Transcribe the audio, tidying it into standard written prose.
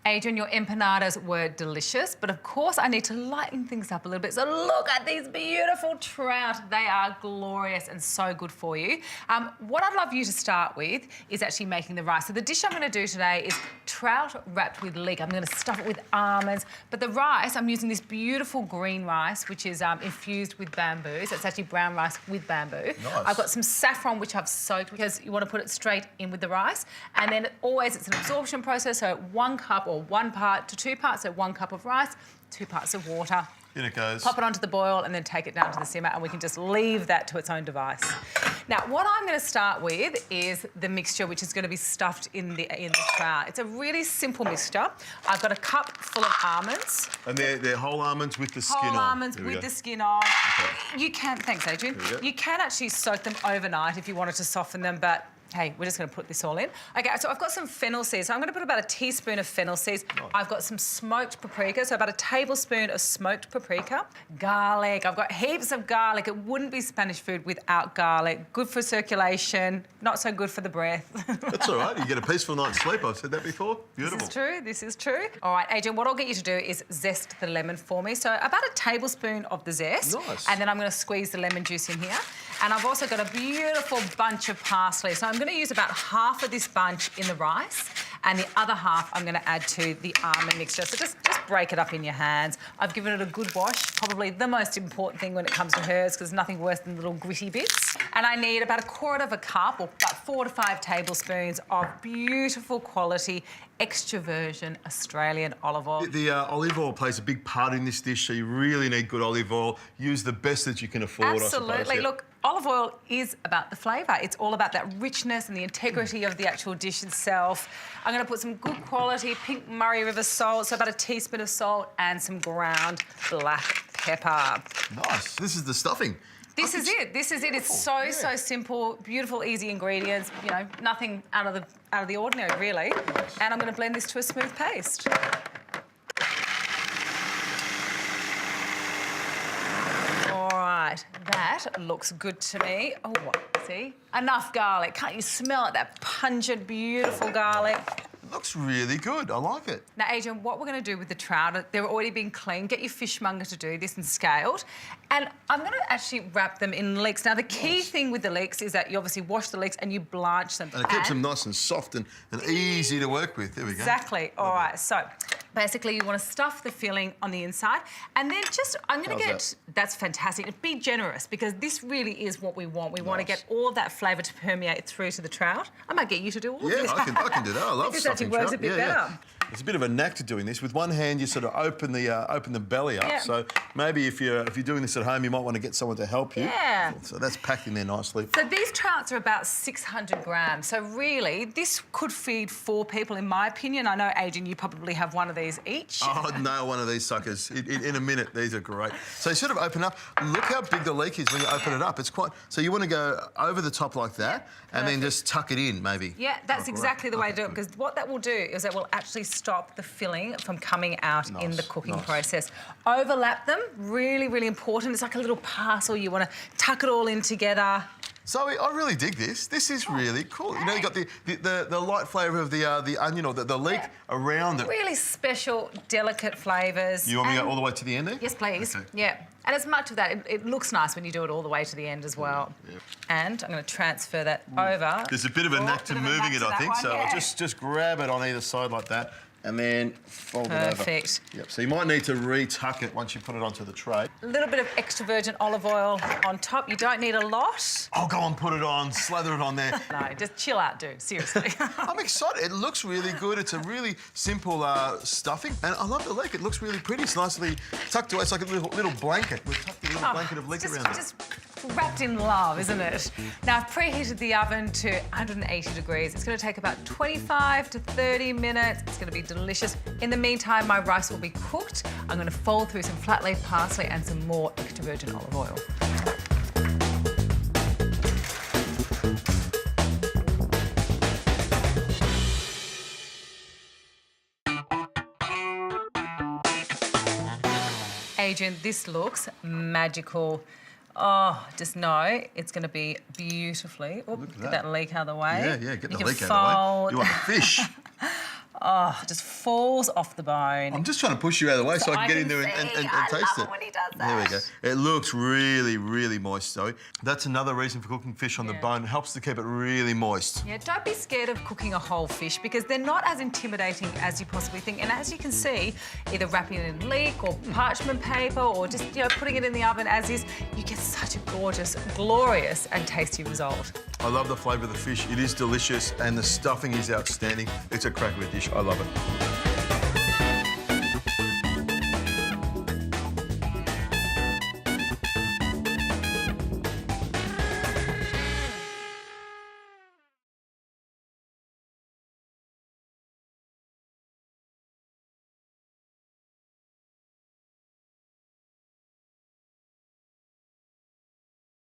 Adrian, your empanadas were delicious, but of course I need to lighten things up a little bit. So look at these beautiful trout. They are glorious and so good for you. What I'd love you to start with is actually making the rice. So the dish I'm going to do today is trout wrapped with leek. I'm going to stuff it with almonds, but the rice, I'm using this beautiful green rice, which is infused with bamboo. So it's actually brown rice with bamboo. Nice. I've got some saffron, which I've soaked because you want to put it straight in with the rice. And then always it's an absorption process, so 1 cup or 1 part to 2 parts, so 1 cup of rice, 2 parts of water. In it goes. Pop it onto the boil and then take it down to the simmer, and we can just leave that to its own device. Now, what I'm going to start with is the mixture, which is going to be stuffed in the trout. It's a really simple mixture. I've got a cup full of almonds. And they're whole almonds with the skin on. Whole almonds with the skin on. Okay. You can, thanks, Adrian. You can actually soak them overnight if you wanted to soften them, but hey, we're just going to put this all in. Okay, so I've got some fennel seeds. So I'm going to put about a teaspoon of fennel seeds. Nice. I've got some smoked paprika, so about a tablespoon of smoked paprika. Garlic. I've got heaps of garlic. It wouldn't be Spanish food without garlic. Good for circulation, not so good for the breath. That's all right. You get a peaceful night's sleep. I've said that before. Beautiful. This is true. This is true. All right, Adrian, what I'll get you to do is zest the lemon for me. So about a tablespoon of the zest. Nice. And then I'm going to squeeze the lemon juice in here. And I've also got a beautiful bunch of parsley. So I'm going to use about half of this bunch in the rice, and the other half I'm going to add to the almond mixture. So just break it up in your hands. I've given it a good wash, probably the most important thing when it comes to herbs, because there's nothing worse than little gritty bits. And I need about 1/4 cup, or about 4 to 5 tablespoons of beautiful quality extra virgin Australian olive oil. The olive oil plays a big part in this dish, so you really need good olive oil. Use the best that you can afford, Absolutely. I suppose. Yeah. Look, olive oil is about the flavour. It's all about that richness and the integrity of the actual dish itself. I'm going to put some good quality pink Murray River salt, so about a teaspoon of salt, and some ground black pepper. Nice. This is the stuffing. This is it. This is it. It's so simple, beautiful, easy ingredients. You know, nothing out of the ordinary, really. And I'm going to blend this to a smooth paste. All right, that looks good to me. Oh, see, enough garlic. Can't you smell it? That pungent, beautiful garlic. It looks really good. I like it. Now, Adrian, what we're going to do with the trout, they're already been cleaned. Get your fishmonger to do this and scaled. And I'm going to actually wrap them in leeks. Now, the key thing with the leeks is that you obviously wash the leeks and you blanch them. And it keeps them nice and soft and easy to work with. There we go. Exactly. All right, so basically you want to stuff the filling on the inside, and then just, I'm going to get... That's fantastic. Be generous, because this really is what we want. We want to get all of that flavour to permeate through to the trout. I might get you to do all of this. Yeah, I can do that. I love this stuffing actually works trout. a bit better. There's a bit of a knack to doing this. With one hand, you sort of open the belly up. So maybe if you're doing this at home, you might want to get someone to help you. Yeah. So that's packed in there nicely. So these trouts are about 600 grams. So really, this could feed 4 people, in my opinion. I know, Adrian, you probably have one of these each. Oh, I'd nail one of these suckers in a minute. These are great. So you sort of open up. Look how big the leek is when you open it up. It's quite... So you want to go over the top like that, and then just tuck it in, maybe. Yeah, that's exactly the way to do it, because what that will do is that will actually stop the filling from coming out in the cooking process. Overlap them, really, really important. It's like a little parcel. You want to tuck it all in together. Zoe, I really dig this. This is really cool. You know, you got the light flavour of the onion or the leek around it. Really special, delicate flavours. You want me to go all the way to the end there? Yes, please. Okay. Yeah. And as much of that, it looks nice when you do it all the way to the end as well. Yeah. And I'm going to transfer that over. There's a bit of a knack to moving it, I think. So I'll just grab it on either side like that, and then fold it over. Perfect. Yep. So you might need to retuck it once you put it onto the tray. A little bit of extra virgin olive oil on top. You don't need a lot. I'll go and put it on, slather it on there. No, just chill out, dude. Seriously. I'm excited. It looks really good. It's a really simple stuffing, and I love the leek. It looks really pretty. It's nicely tucked away. It's like a little blanket. We've tucked a little blanket of leek around it. Just wrapped in love, isn't it? Now, I've preheated the oven to 180 degrees. It's going to take about 25 to 30 minutes. It's going to be delicious. In the meantime, my rice will be cooked. I'm going to fold through some flat leaf parsley and some more extra virgin olive oil. Adrian, this looks magical. Oh, just know it's going to be beautifully... Oh, get that leek out of the way. Yeah, get the leek out of the way. You want the fish. Oh, it just falls off the bone. I'm just trying to push you out of the way so I can get in there and I taste love it when he does that. There we go. It looks really, really moist, Zoe. That's another reason for cooking fish on the bone. It helps to keep it really moist. Yeah, don't be scared of cooking a whole fish because they're not as intimidating as you possibly think. And as you can see, either wrapping it in leek or parchment paper or just, you know, putting it in the oven as is, you get such a gorgeous, glorious and tasty result. I love the flavour of the fish. It is delicious and the stuffing is outstanding. It's a crack of a dish. I love it.